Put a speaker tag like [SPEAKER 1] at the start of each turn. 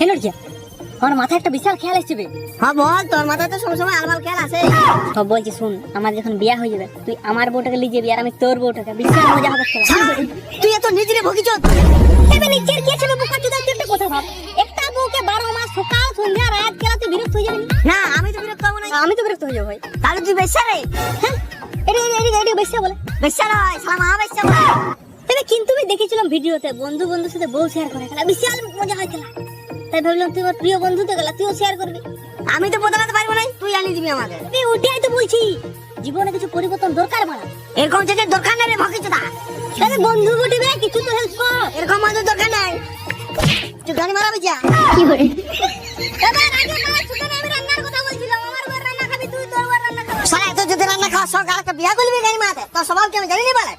[SPEAKER 1] Energy আমার মাথায় একটা বিশাল খেয়াল আসছে বে।
[SPEAKER 2] হ্যাঁ বল, তোর মাথায় তো সবসময় আলমাল খেয়াল আছে।
[SPEAKER 1] সব বলছি শুন, আমার যখন বিয়া হয়ে যাবে তুই আমার বউটাকে লিয়ে যাবি আর আমি তোর বউটাকে, বিশাল মজা হবে খেলা।
[SPEAKER 2] তুই এত নিজেরে ভগিছ।
[SPEAKER 1] এবে নিজের কি ছিল বোকা চোদা, তুই একটা কথা ভাব, একটা বউকে 12 মাস সকাল সন্ধ্যা রাত খেলা তুই বিরক্ত হয়ে যাবি
[SPEAKER 2] না আমি তো বিরক্ত হবো না।
[SPEAKER 1] আমি তো বিরক্ত হয়ে যাবো ভাই।
[SPEAKER 2] তাহলে তুই বেশ্যা রে।
[SPEAKER 1] হ্যাঁ এটা বেশি বলে
[SPEAKER 2] বেশ্যা নয়, শালা মহা বেশ্যা বলে।
[SPEAKER 1] তবে কিন্তু আমি দেখেছিলাম ভিডিওতে বন্ধু বন্ধুর সাথে বউ শেয়ার করে খেলা, বিশাল মজা হয় খেলা। তাই ভাবলাম তুই আমার প্রিয় বন্ধু তো গেলা, তুইও শেয়ার করবি।
[SPEAKER 2] আমি তো বদলাতে পারবো না, তুই আনি দিবি আমাকে।
[SPEAKER 1] তুই ওটাই তো বলছি, জীবনে কিছু পরিবর্তন দরকার বাড়া।
[SPEAKER 2] এরকম যেতে দরকার নেই রে ভগিছ দা।
[SPEAKER 1] তাহলে বন্ধু বটিবে কিছু তো হেল্প কর।
[SPEAKER 2] এরকম আমাদের দরকার নাই। তুই গাড়ি মারাবি যা।
[SPEAKER 1] কি করে এবার আগে না ছোট না, আমি রান্নার কথা বলছিলাম, আমার বউ রান্না খাবি, তুই তোর বউ রান্না খাবি।
[SPEAKER 2] শালা এত যদি রান্না খাওয়া শখ, আর একটা বিয়া করবি গাড়ি মারাতে, তোর স্বভাব কি আমি জানি না বলে।